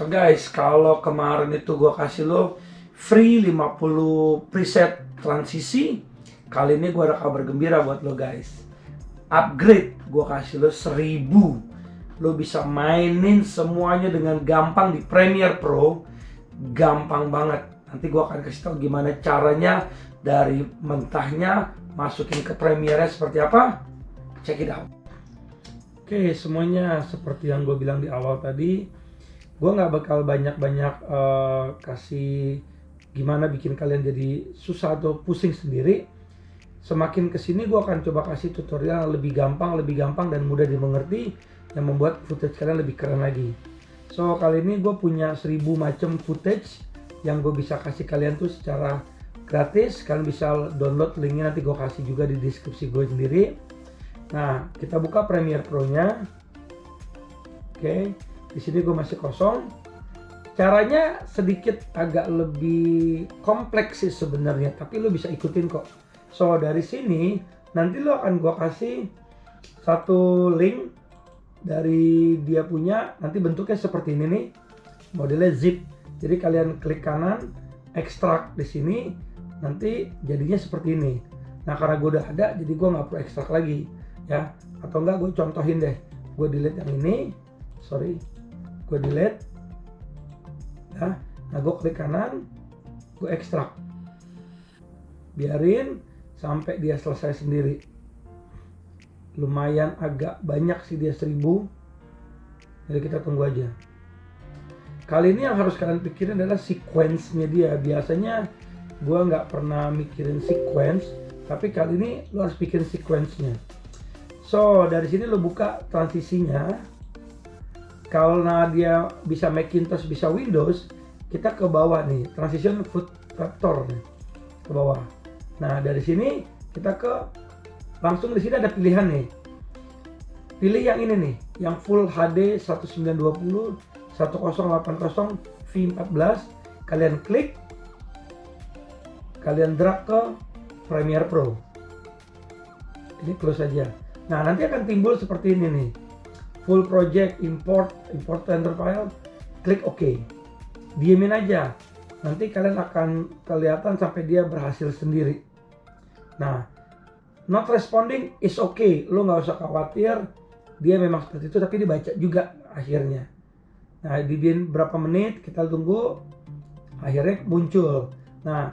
So guys, kalau kemarin itu gue kasih lo free 50 preset transisi, kali ini gue ada kabar gembira buat lo guys. Upgrade, gue kasih lo 1000. Lo bisa mainin semuanya dengan gampang di Premiere Pro. Gampang banget. Nanti gue akan kasih tau gimana caranya dari mentahnya masukin ke Premiere seperti apa. Check it out. Oke, semuanya seperti yang gue bilang di awal tadi. Gue nggak bakal banyak-banyak kasih gimana bikin kalian jadi susah atau pusing sendiri. Semakin kesini gue akan coba kasih tutorial yang lebih gampang dan mudah dimengerti, yang membuat footage kalian lebih keren lagi. So kali ini gue punya 1000 macam footage yang gue bisa kasih kalian tuh secara gratis. Kalian bisa download linknya, nanti gue kasih juga di deskripsi gue sendiri. Nah, kita buka Premiere Pro nya. Oke. Di sini gue masih kosong. Caranya sedikit agak lebih kompleks sih sebenarnya, tapi lo bisa ikutin kok. So dari sini nanti lo akan gue kasih satu link dari dia punya. Nanti bentuknya seperti ini nih, modelnya zip. Jadi kalian klik kanan, ekstrak di sini, nanti jadinya seperti ini. Nah karena gue udah ada, jadi gue nggak perlu ekstrak lagi, ya. Atau enggak, gue contohin deh. Gue delete yang ini, sorry. Gue delete ya. Nah gue klik kanan, gue ekstrak, biarin sampai dia selesai sendiri. Lumayan agak banyak sih dia 1000, jadi kita tunggu aja. Kali ini yang harus kalian pikirin adalah sequence-nya dia. Biasanya gue nggak pernah mikirin sequence, tapi kali ini lo harus pikirin sequence-nya. So dari sini lo buka transisinya. Karena dia bisa Macintosh, bisa Windows, kita ke bawah nih, transition foot factor nih, ke bawah. Nah dari sini kita langsung di sini ada pilihan nih. Pilih yang ini nih, yang Full HD 1920 1080 V14. Kalian klik, kalian drag ke Premiere Pro. Ini close saja. Nah nanti akan timbul seperti ini nih. Full project, import render file, klik OK. Diemin aja. Nanti kalian akan kelihatan sampai dia berhasil sendiri. Nah, not responding is okay. Lo nggak usah khawatir. Dia memang seperti itu, tapi dibaca juga akhirnya. Nah, dibiarin berapa menit, kita tunggu. Akhirnya muncul. Nah,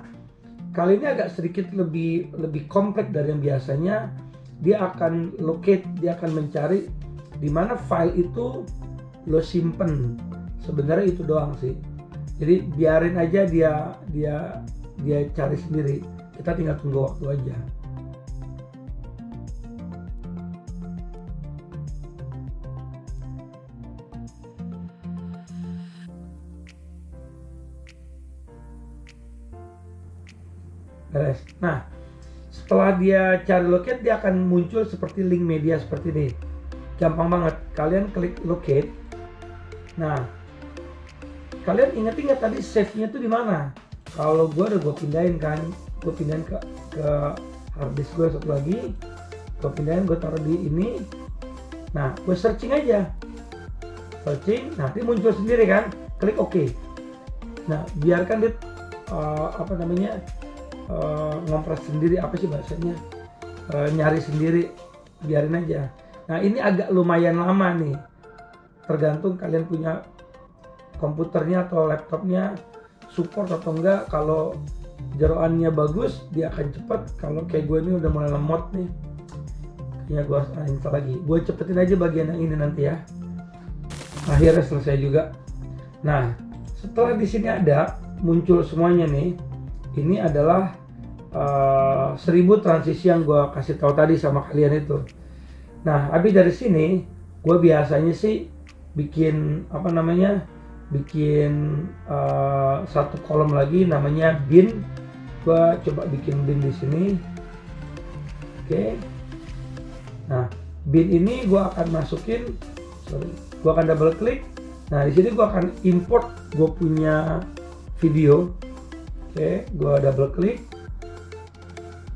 kali ini agak sedikit lebih kompleks dari yang biasanya. Dia akan locate, dia akan mencari di mana file itu lo simpen. Sebenarnya itu doang sih. Jadi biarin aja dia cari sendiri. Kita tinggal tunggu waktu aja. Beres. Nah, setelah dia cari locate, dia akan muncul seperti link media seperti ini. Gampang banget, kalian klik locate. Nah, kalian ingat tadi save-nya tuh di mana? Kalau gue pindahin kan, gue pindahin ke hard disk gue satu lagi, gue pindahin, gue taruh di ini. Nah, gue searching aja, nanti muncul sendiri kan, klik OK. Nah, biarkan dia ngompres sendiri, apa sih bahasanya, nyari sendiri, biarin aja. Nah ini agak lumayan lama nih, tergantung kalian punya komputernya atau laptopnya support atau enggak. Kalau jeroannya bagus dia akan cepet. Kalau kayak gue ini udah mulai lemot nih, kayaknya gue harus install lagi. Gue cepetin aja bagian yang ini nanti ya. Akhirnya selesai juga. Nah setelah di sini ada muncul semuanya nih, ini adalah 1000 transisi yang gue kasih tahu tadi sama kalian itu. Nah, habis dari sini, gue biasanya sih bikin bikin satu kolom lagi namanya bin. Gua coba bikin bin di sini. Oke. Nah, bin ini gua akan masukin, gua akan double klik. Nah, di sini gua akan import gua punya video. Oke, gua double klik.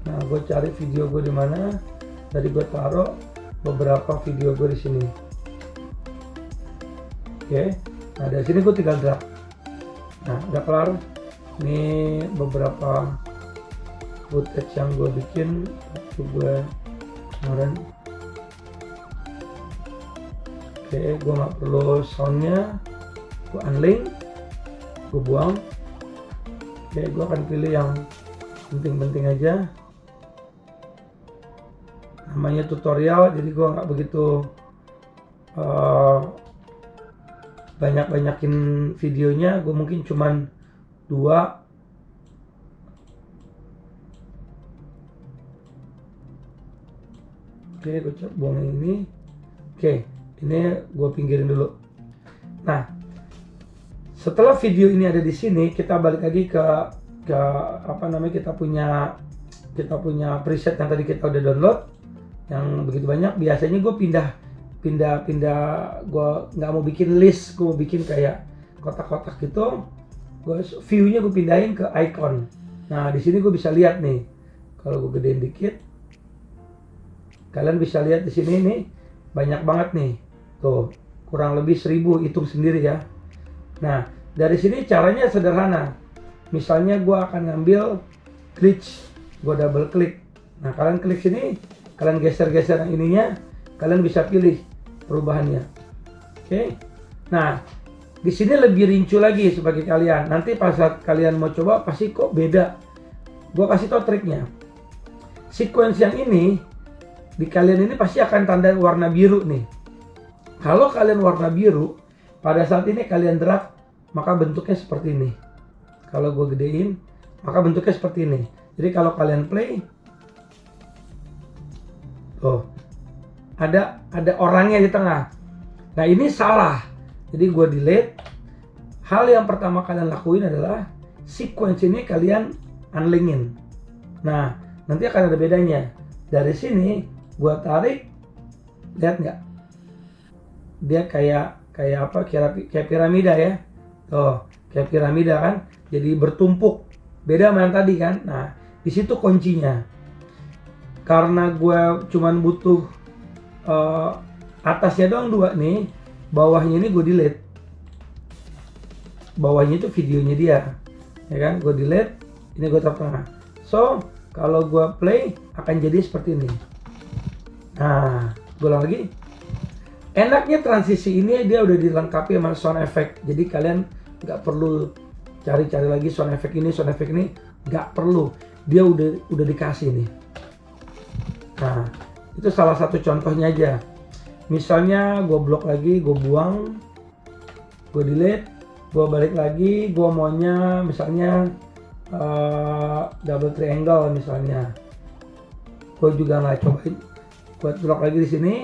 Nah, gua cari video gua di mana. Tadi gua taruh beberapa video gua di sini. Oke. Nah, dari sini gue tinggal drag. Nah, udah kelar. Ini beberapa footage yang gue bikin waktu gue kemarin. Oke, gue nggak perlu soundnya. Gue unlink, gue buang. Oke, gue akan pilih yang penting-penting aja. Namanya tutorial, jadi gue nggak begitu banyakin videonya. Gue mungkin cuman 2. Oke, gue coba buang ini. Oke, ini gue pinggirin dulu. Nah, setelah video ini ada di sini, kita balik lagi ke apa namanya, kita punya preset yang tadi kita udah download yang begitu banyak. Biasanya gue pindah, gue nggak mau bikin list, gue mau bikin kayak kotak-kotak gitu. Gue view-nya gue pindahin ke icon. Nah, di sini gue bisa lihat nih, kalau gue gedein dikit, kalian bisa lihat di sini nih banyak banget nih, tuh kurang lebih 1000, hitung sendiri ya. Nah, dari sini caranya sederhana. Misalnya gue akan ngambil glitch, gue double klik. Nah, kalian klik sini, kalian geser-geser yang ininya, kalian bisa pilih perubahannya. Oke. Nah, di sini lebih rincu lagi sebagai kalian. Nanti pas saat kalian mau coba pasti kok beda. Gua kasih tau triknya. Sequence yang ini di kalian ini pasti akan tanda warna biru nih. Kalau kalian warna biru, pada saat ini kalian drag, maka bentuknya seperti ini. Kalau gue gedein, maka bentuknya seperti ini. Jadi kalau kalian play, tuh ada orangnya di tengah. Nah, ini salah. Jadi gue delete. Hal yang pertama kalian lakuin adalah sequence ini kalian unlinkin. Nah, nanti akan ada bedanya. Dari sini gue tarik, lihat nggak? Dia kayak apa? Kayak piramida ya. Tuh, kayak piramida kan? Jadi bertumpuk. Beda sama yang tadi kan? Nah, di situ kuncinya. Karena gue cuman butuh atasnya doang 2 nih, bawahnya ini gue delete. Bawahnya itu videonya dia, ya kan? Gue delete, ini gue taruh tengah. So, kalau gue play akan jadi seperti ini. Nah, gue ulang lagi. Enaknya transisi ini dia udah dilengkapi sama sound effect, jadi kalian nggak perlu cari-cari lagi sound effect ini, nggak perlu. Dia udah dikasih nih. Nah, itu salah satu contohnya aja. Misalnya gue blok lagi, gue buang, gue delete, gue balik lagi, gue maunya misalnya double triangle misalnya. Gue juga nggak cobain, gue blok lagi di sini.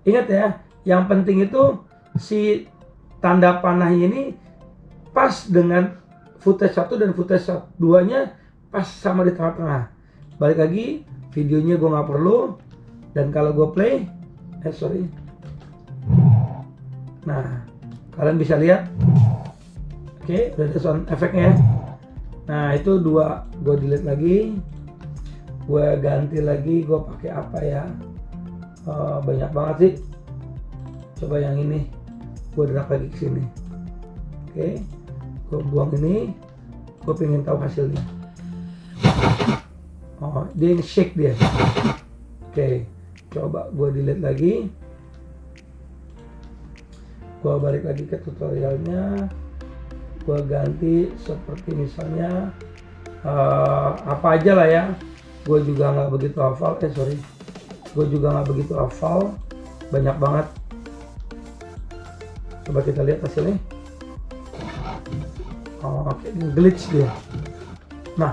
Ingat ya, yang penting itu si tanda panahnya ini pas dengan footage 1 dan footage 2-nya pas sama di tengah-tengah. Balik lagi, videonya gue nggak perlu. Dan kalau gue play, nah, kalian bisa lihat, oke, udah ada sound efeknya. Nah, itu 2, gue delete lagi, gue ganti lagi, gue pakai apa ya? Banyak banget sih. Coba yang ini, gue drag lagi ke sini. Oke, gue buang ini, gue pengen tahu hasilnya. Oh, dia shake dia. Oke. Coba gue delete lagi, gue balik lagi ke tutorialnya, gue ganti seperti misalnya apa aja lah ya. Gue juga nggak begitu hafal, banyak banget. Coba kita lihat hasilnya. Oke, glitch dia. Nah,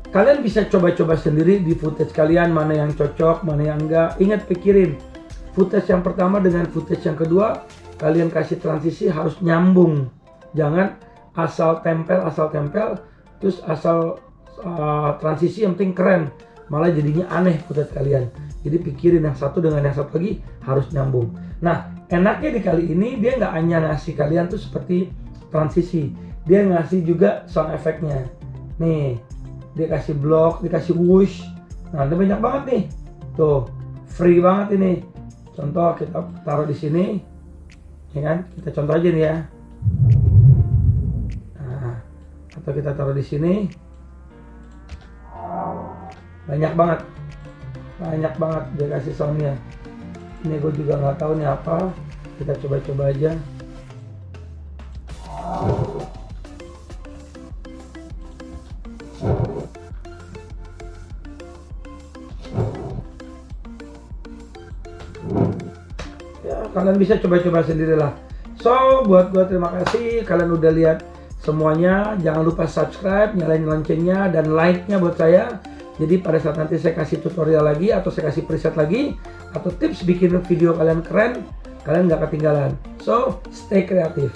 kalian bisa coba-coba sendiri di footage kalian, mana yang cocok, mana yang enggak. Ingat, pikirin footage yang pertama dengan footage yang kedua, kalian kasih transisi harus nyambung. Jangan asal tempel, terus asal transisi yang penting keren. Malah jadinya aneh buat kalian. Jadi pikirin yang satu dengan yang satu lagi harus nyambung. Nah, enaknya di kali ini dia nggak hanya ngasih kalian tuh seperti transisi. Dia ngasih juga sound effect-nya. Nih, dia kasih block, dikasih whoosh. Nah, ada banyak banget nih. Tuh, free banget ini. Contoh kita taruh di sini. Ya kan? Kita contoh aja nih ya. Nah, atau kita taruh di sini. Banyak banget dia kasih soundnya. Ini gue juga nggak tahu nih apa. Kita coba-coba aja. Ya, kalian bisa coba-coba sendirilah. So, buat gue terima kasih kalian udah lihat semuanya. Jangan lupa subscribe, nyalain loncengnya, dan like-nya buat saya. Jadi pada saat nanti saya kasih tutorial lagi, atau saya kasih preset lagi, atau tips bikin video kalian keren, kalian nggak ketinggalan. So, stay kreatif.